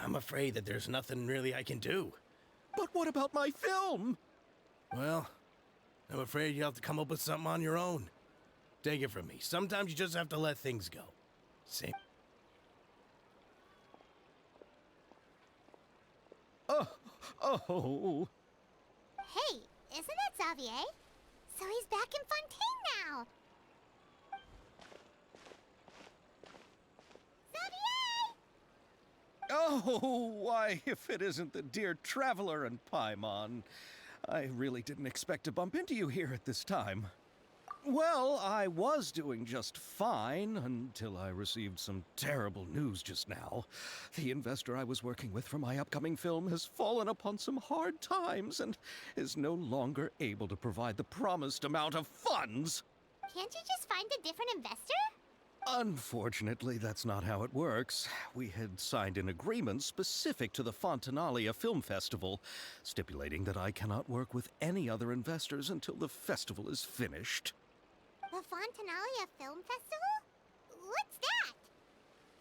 I'm afraid that there's nothing really I can do. But what about my film? Well, I'm afraid you'll have to come up with something on your own. Take it from me. Sometimes you just have to let things go. Same. Oh. Hey, isn't that Xavier? So he's back in Fontaine now. Xavier! Oh, why, if it isn't the dear Traveler and Paimon. I really didn't expect to bump into you here at this time. Well, I was doing just fine until I received some terrible news just now. The investor I was working with for my upcoming film has fallen upon some hard times and is no longer able to provide the promised amount of funds. Can't you just find a different investor? Unfortunately, that's not how it works. We had signed an agreement specific to the Fontanalia Film Festival, stipulating that I cannot work with any other investors until the festival is finished. The Fontanalia Film Festival? What's that?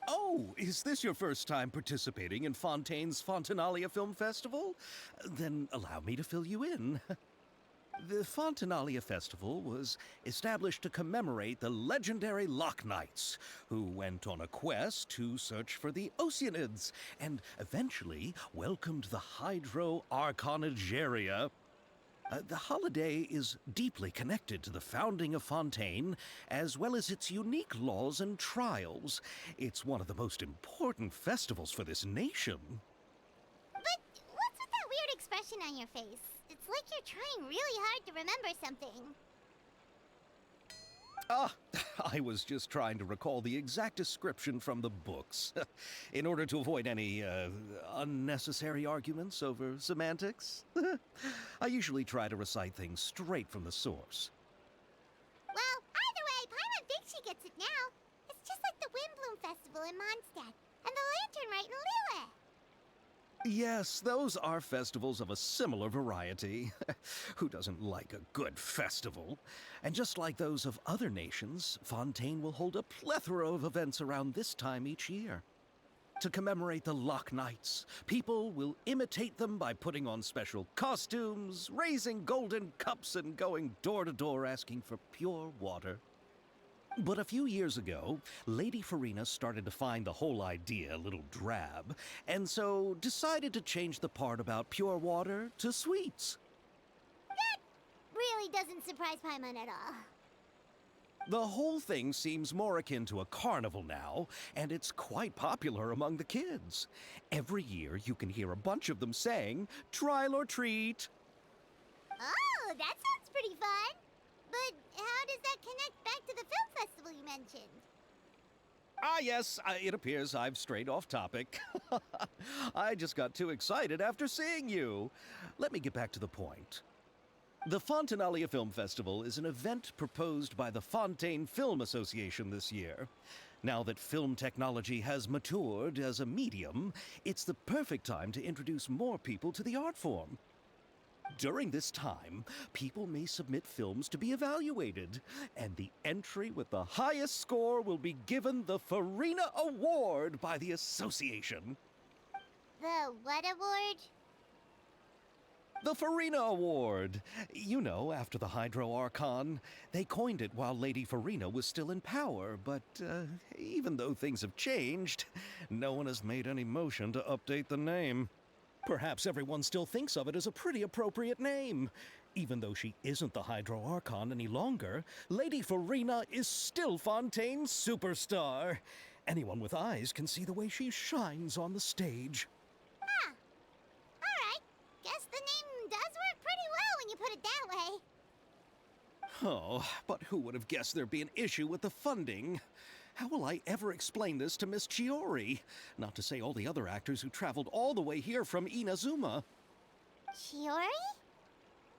Oh, is this your first time participating in Fontaine's Fontanalia Film Festival? Then allow me to fill you in. The Fontanalia Festival was established to commemorate the legendary Loch Knights, who went on a quest to search for the Oceanids and eventually welcomed the Hydro Arconageria. The holiday is deeply connected to the founding of Fontaine, as well as its unique laws and trials. It's one of the most important festivals for this nation. But what's with that weird expression on your face? It's like you're trying really hard to remember something. I was just trying to recall the exact description from the books, in order to avoid any unnecessary arguments over semantics. I usually try to recite things straight from the source. Well, either way, Paimon thinks she gets it now. It's just like the Windbloom Festival in Mondstadt, and the Lantern Rite in Lille. Yes, those are festivals of a similar variety. Who doesn't like a good festival? And just like those of other nations, Fontaine will hold a plethora of events around this time each year. To commemorate the Loch Knights, people will imitate them by putting on special costumes, raising golden cups, and going door to door asking for pure water. But a few years ago, Lady Farina started to find the whole idea a little drab, and so decided to change the part about pure water to sweets. That really doesn't surprise Paimon at all. The whole thing seems more akin to a carnival now, and it's quite popular among the kids. Every year you can hear a bunch of them saying, "Trial or treat." Oh, that sounds pretty fun. But how does that connect back to the film festival you mentioned? Yes, it appears I've strayed off topic. I just got too excited after seeing you. Let me get back to the point. The Fontanalia Film Festival is an event proposed by the Fontaine Film Association this year. Now that film technology has matured as a medium, it's the perfect time to introduce more people to the art form. During this time, people may submit films to be evaluated, and the entry with the highest score will be given the Farina Award by the association. The what award? The Farina Award. You know, after the Hydro Archon. They coined it while Lady Farina was still in power, but even though things have changed, no one has made any motion to update the name. Perhaps everyone still thinks of it as a pretty appropriate name. Even though she isn't the Hydro Archon any longer, Lady Farina is still Fontaine's superstar. Anyone with eyes can see the way she shines on the stage. Huh. Alright. Guess the name does work pretty well when you put it that way. Oh, but who would have guessed there'd be an issue with the funding? How will I ever explain this to Miss Chiori? Not to say all the other actors who traveled all the way here from Inazuma. Chiori?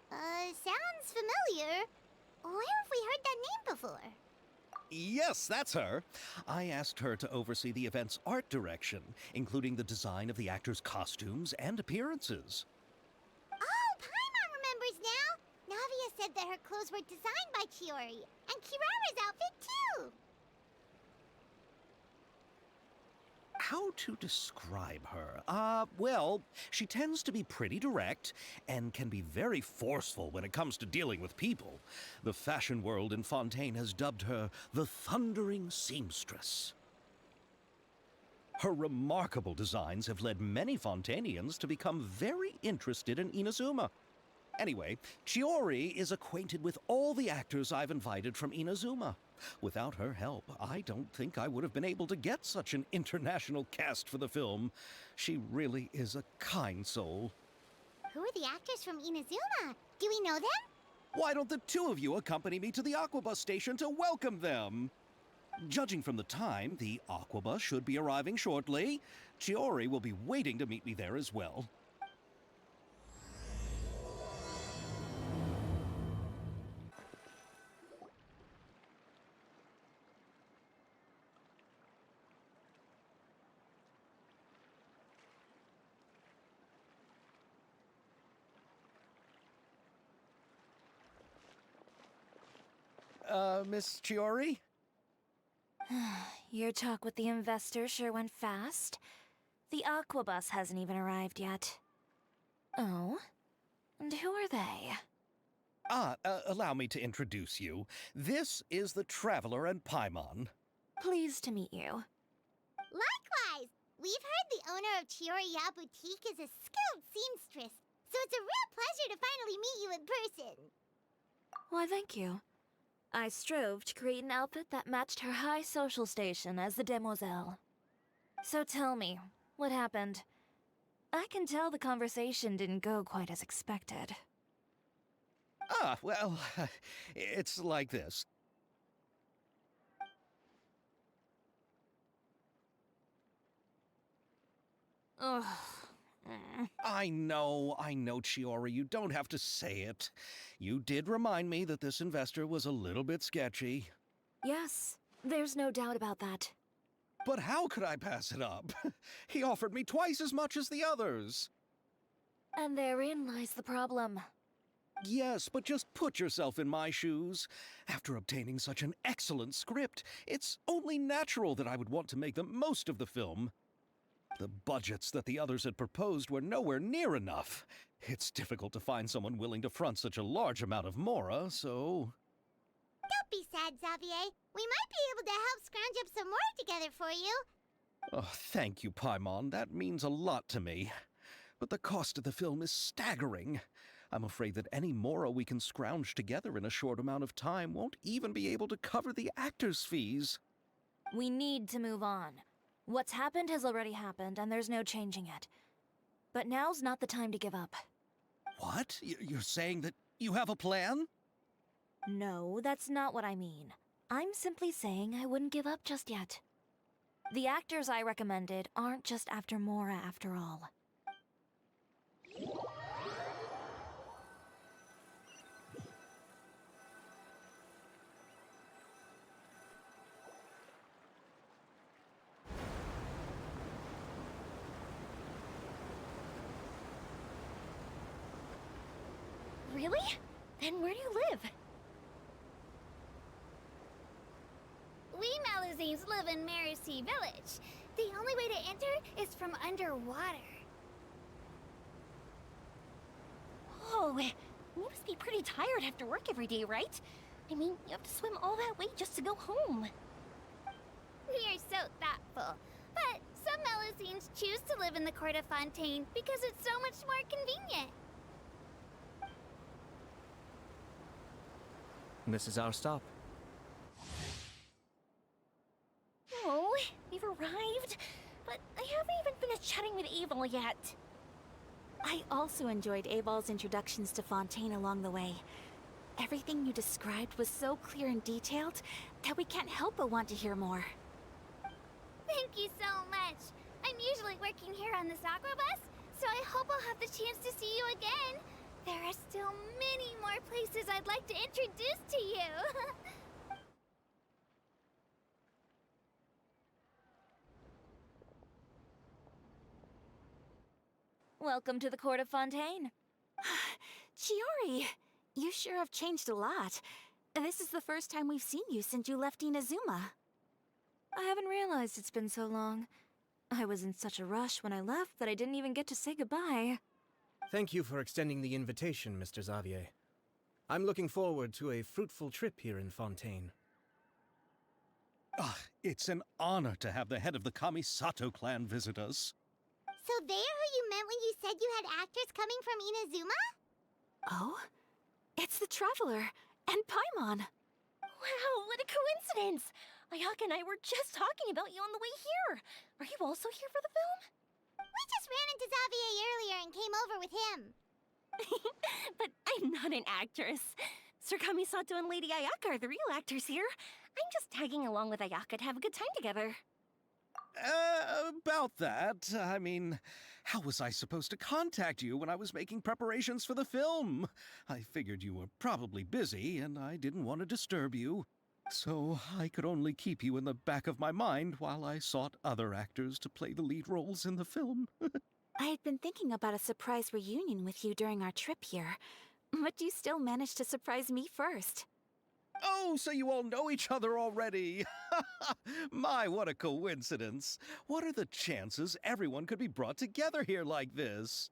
Sounds familiar. Where have we heard that name before? Yes, that's her. I asked her to oversee the event's art direction, including the design of the actors' costumes and appearances. Oh, Paimon remembers now! Navia said that her clothes were designed by Chiori, and Kirara's outfit too! how to describe her? Well, she tends to be pretty direct and can be very forceful when it comes to dealing with people. The fashion world in Fontaine has dubbed her the Thundering Seamstress. Her remarkable designs have led many Fontainians to become very interested in Inazuma. Anyway, Chiori is acquainted with all the actors I've invited from Inazuma. Without her help, I don't think I would have been able to get such an international cast for the film. She really is a kind soul. Who are the actors from Inazuma? Do we know them? Why don't the two of you accompany me to the Aquabus station to welcome them? Judging from the time, the Aquabus should be arriving shortly. Chiori will be waiting to meet me there as well. Miss Chiori? Your talk with the investor sure went fast. The Aquabus hasn't even arrived yet. Oh? And who are they? Allow me to introduce you. This is the Traveler and Paimon. Pleased to meet you. Likewise! We've heard the owner of Chioriya Boutique is a skilled seamstress, so it's a real pleasure to finally meet you in person. Why, thank you. I strove to create an outfit that matched her high social station as the demoiselle. So tell me, what happened? I can tell the conversation didn't go quite as expected. Well, it's like this. Ugh. I know, Chiori, you don't have to say it. You did remind me that this investor was a little bit sketchy. Yes, there's no doubt about that. But how could I pass it up? He offered me twice as much as the others. And therein lies the problem. Yes, but just put yourself in my shoes. After obtaining such an excellent script, it's only natural that I would want to make the most of the film. The budgets that the others had proposed were nowhere near enough. It's difficult to find someone willing to front such a large amount of mora, so... Don't be sad, Xavier. We might be able to help scrounge up some more together for you. Oh, thank you, Paimon. That means a lot to me. But the cost of the film is staggering. I'm afraid that any mora we can scrounge together in a short amount of time won't even be able to cover the actors' fees. We need to move on. What's happened has already happened, and there's no changing it. But now's not the time to give up. What? You're saying that you have a plan? No, that's not what I mean. I'm simply saying I wouldn't give up just yet. The actors I recommended aren't just after Mora after all. Really? Then where do you live? We Malazines live in Marcy Village. The only way to enter is from underwater. Oh, you must be pretty tired after work every day, right? I mean, you have to swim all that way just to go home. We are so thoughtful. But some Malazines choose to live in the Court of Fontaine because it's so much more convenient. This is our stop. Oh, we've arrived. But I haven't even finished chatting with Abel yet. I also enjoyed Abel's introductions to Fontaine along the way. Everything you described was so clear and detailed that we can't help but want to hear more. Thank you so much. I'm usually working here on this Aquabus, so I hope I'll have the chance to see you again. There are still many more places I'd like to introduce to you. Welcome to the Court of Fontaine. Chiori, you sure have changed a lot. This is the first time we've seen you since you left Inazuma. I haven't realized it's been so long. I was in such a rush when I left that I didn't even get to say goodbye. Thank you for extending the invitation, Mr. Xavier. I'm looking forward to a fruitful trip here in Fontaine. Ah, it's an honor to have the head of the Kamisato clan visit us. So they're who you meant when you said you had actors coming from Inazuma? Oh? It's the Traveler and Paimon. Wow, what a coincidence! Ayaka and I were just talking about you on the way here. Are you also here for the film? We just ran into Xavier earlier and came over with him. But I'm not an actress. Sir Kamisato and Lady Ayaka are the real actors here. I'm just tagging along with Ayaka to have a good time together. About that, I mean, how was I supposed to contact you when I was making preparations for the film? I figured you were probably busy, and I didn't want to disturb you. So I could only keep you in the back of my mind while I sought other actors to play the lead roles in the film. I had been thinking about a surprise reunion with you during our trip here, but you still managed to surprise me first. Oh, so you all know each other already! My, what a coincidence! What are the chances everyone could be brought together here like this?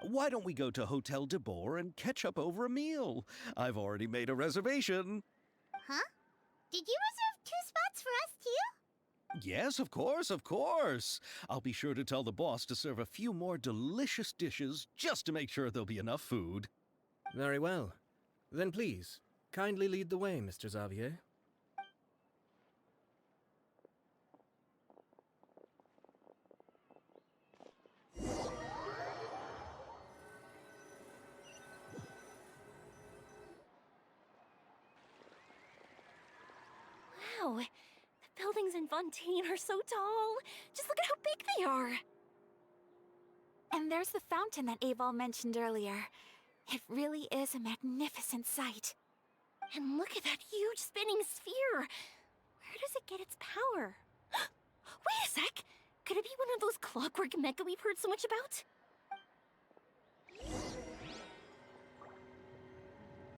Why don't we go to Hotel de Boer and catch up over a meal? I've already made a reservation. Huh? Did you reserve 2 spots for us too? Yes, of course, of course. I'll be sure to tell the boss to serve a few more delicious dishes just to make sure there'll be enough food. Very well. Then please, kindly lead the way, Mr. Xavier. Wow, the buildings in Fontaine are so tall. Just look at how big they are. And there's the fountain that Aval mentioned earlier. It really is a magnificent sight. And look at that huge spinning sphere. Where does it get its power? Wait a sec! Could it be one of those clockwork mecha we've heard so much about?